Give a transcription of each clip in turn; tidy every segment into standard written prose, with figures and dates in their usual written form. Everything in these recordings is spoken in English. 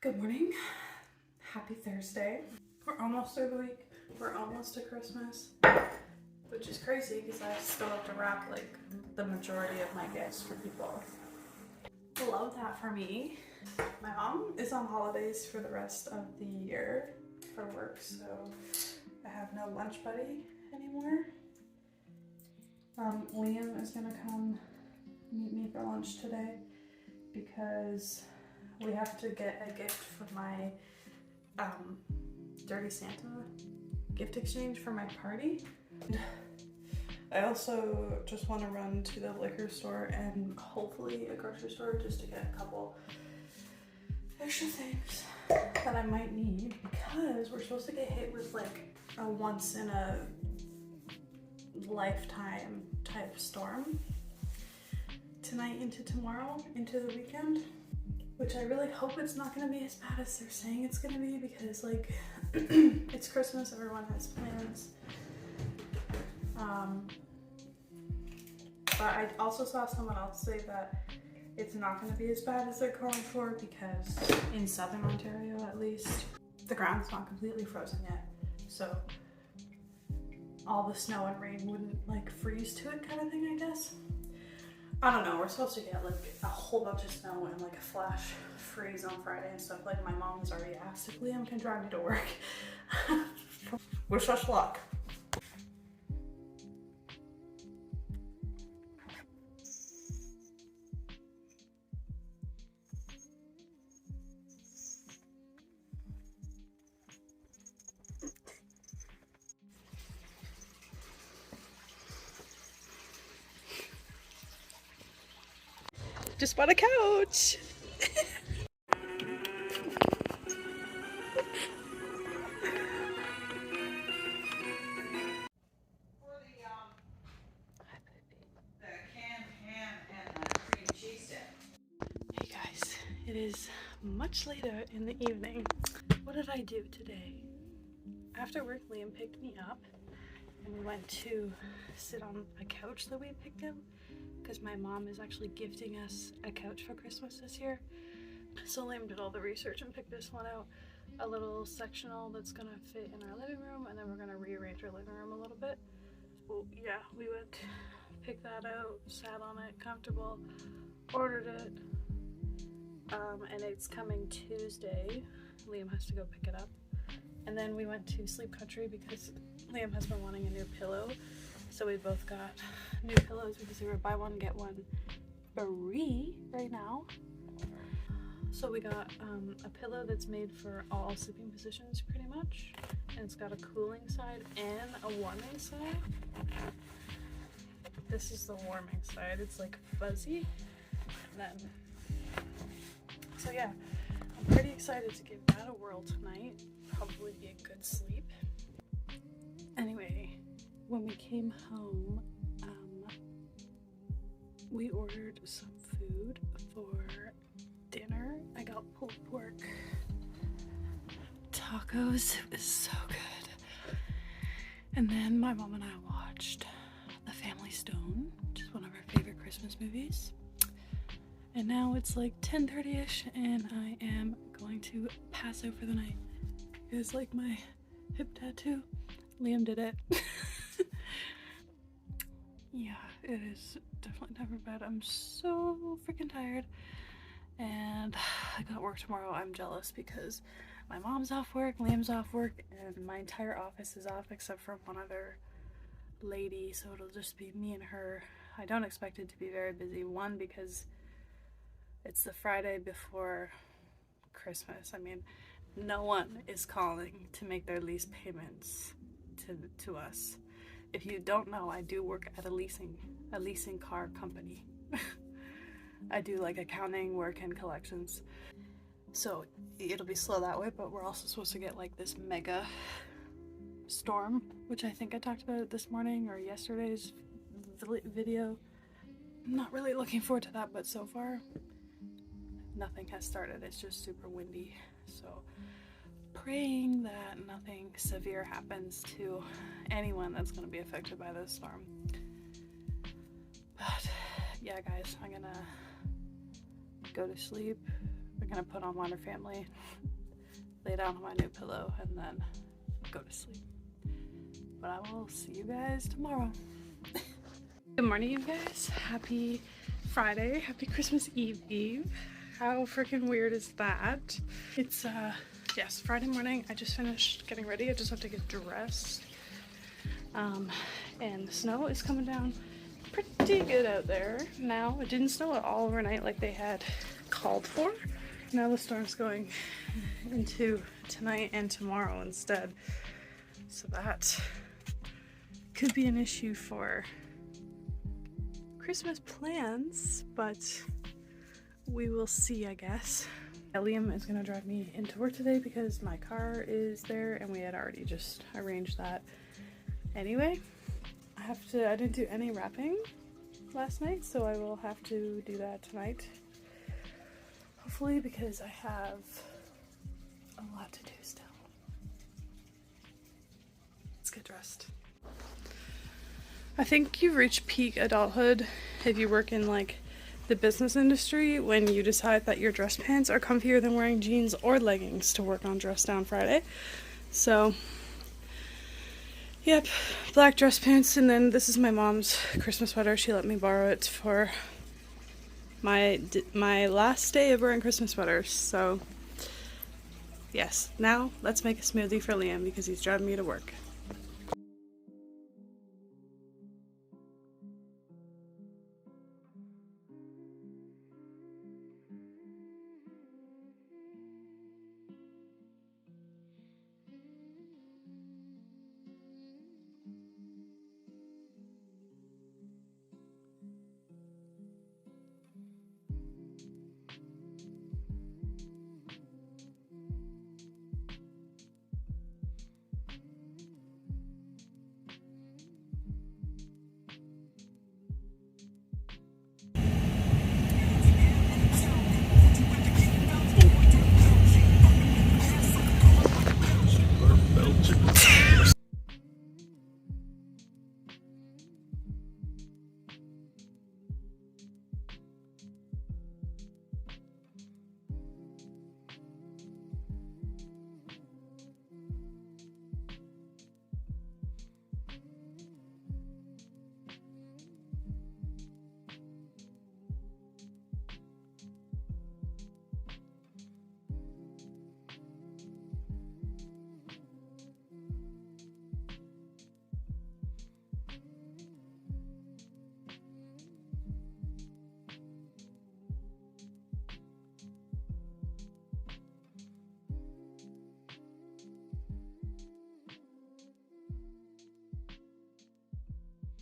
Good morning. Happy Thursday. We're almost through the week. We're almost to Christmas, which is crazy because I still have to wrap like the majority of my gifts for people. Love that for me. My mom is on holidays for the rest of the year for work, so I have no lunch buddy anymore. Liam is gonna come meet me for lunch today because we have to get a gift for my Dirty Santa gift exchange for my party. I also just want to run to the liquor store and hopefully a grocery store just to get a couple extra things that I might need because we're supposed to get hit with like a once in a lifetime type storm tonight into tomorrow, into the weekend, which I really hope it's not going to be as bad as they're saying it's going to be because like it's Christmas, everyone has plans. But I also saw someone else say that it's not going to be as bad as they're calling for because in southern Ontario at least, the ground's not completely frozen yet. So all the snow and rain wouldn't like freeze to it kind of thing, I guess. I don't know, we're supposed to get like a whole bunch of snow and like a flash freeze on Friday and stuff. Like my mom has already asked if Liam can drive me to work. Wish us luck. Just bought a couch. Hey guys, it is much later in the evening. What did I do today? After work, Liam picked me up and we went to sit on a couch that we picked him because my mom is actually gifting us a couch for Christmas this year. So Liam did all the research and picked this one out. A little sectional that's gonna fit in our living room, and then we're gonna rearrange our living room a little bit. Well, yeah, we went, picked that out, sat on it, comfortable, ordered it, and it's coming Tuesday. Liam has to go pick it up. And then we went to Sleep Country because Liam has been wanting a new pillow. So we both got new pillows because they were buy one, get one free right now. So we got a pillow that's made for all sleeping positions pretty much. And it's got a cooling side and a warming side. This is the warming side. It's like fuzzy. And then, so yeah, I'm pretty excited to give that a whirl tonight. Probably be a good sleep. Anyway, when we came home, we ordered some food for dinner. I got pulled pork tacos. It was so good. And then my mom and I watched The Family Stone, which is one of our favorite Christmas movies. And now it's like 10:30ish and I am going to pass out for the night. It's like my hip tattoo. Liam did it. Yeah, it is definitely never bad. I'm so freaking tired. And I got work tomorrow. I'm jealous because my mom's off work, Liam's off work, and my entire office is off except for one other lady. So it'll just be me and her. I don't expect it to be very busy. One, because it's the Friday before Christmas. I mean, no one is calling to make their lease payments to us. If you don't know, I do work at a leasing car company. I do like accounting work and collections. So it'll be slow that way, but we're also supposed to get like this mega storm, which I think I talked about it this morning or yesterday's video. I'm not really looking forward to that, but so far nothing has started. It's just super windy. So praying that nothing severe happens to anyone that's going to be affected by this storm. But yeah guys, I'm gonna go to sleep, we're gonna put on Modern Family, lay down on my new pillow, and then go to sleep. But I will see you guys tomorrow. Good morning, you guys. Happy Friday. Happy Christmas Eve. How freaking weird is that? It's yes, Friday morning. I just finished getting ready. I just have to get dressed. And the snow is coming down pretty good out there now. It didn't snow at all overnight like they had called for. Now the storm's going into tonight and tomorrow instead. So that could be an issue for Christmas plans, but we will see, I guess. Liam is gonna drive me into work today because my car is there and we had already just arranged that anyway. I didn't do any wrapping last night, so I will have to do that tonight. Hopefully, because I have a lot to do still. Let's get dressed. I think you reach peak adulthood if you work in like the business industry when you decide that your dress pants are comfier than wearing jeans or leggings to work on Dress Down Friday. So, yep, black dress pants, and then this is my mom's Christmas sweater. She let me borrow it for my last day of wearing Christmas sweaters. So, yes, now let's make a smoothie for Liam because he's driving me to work.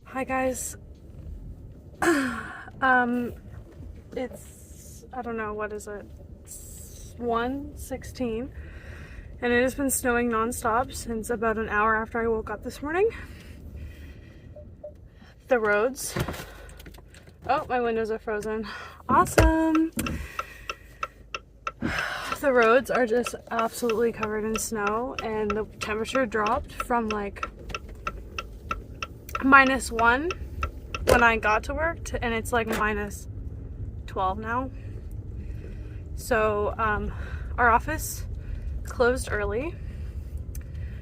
Hi guys. It's, I don't know, what is it? It's 1:16 and it has been snowing non-stop since about an hour after I woke up this morning. The roads, oh, my windows are frozen. Awesome. The roads are just absolutely covered in snow and the temperature dropped from like -1 when I got to work and it's like -12 now. So our office closed early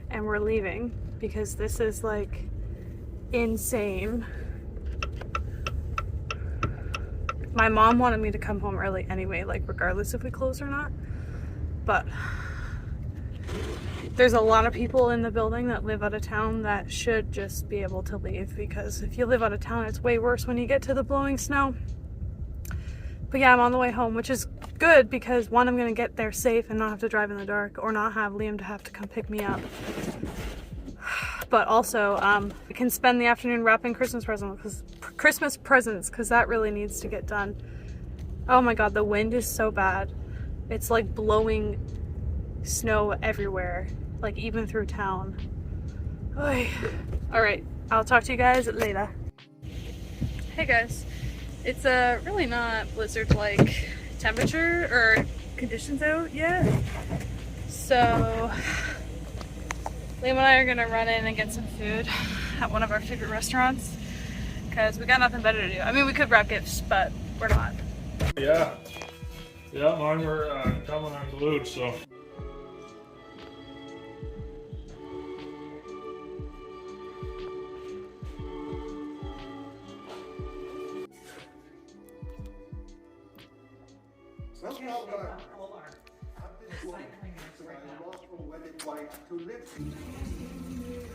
and we're leaving because this is like insane. My mom wanted me to come home early anyway, like regardless if we close or not, but there's a lot of people in the building that live out of town that should just be able to leave, because if you live out of town, it's way worse when you get to the blowing snow. But yeah, I'm on the way home, which is good because one, I'm gonna get there safe and not have to drive in the dark or not have Liam to have to come pick me up. But also, I can spend the afternoon wrapping Christmas presents because that really needs to get done. Oh my god, the wind is so bad. It's like blowing snow everywhere, like even through town. Alright, I'll talk to you guys later. Hey guys, it's really not blizzard-like temperature or conditions out yet. So Liam and I are gonna run in and get some food at one of our favorite restaurants because we got nothing better to do. I mean, we could wrap gifts, but we're not. Yeah. Yeah, mine were coming unglued, so. Well, now, I've been woman, so I lost my wedding wife to live.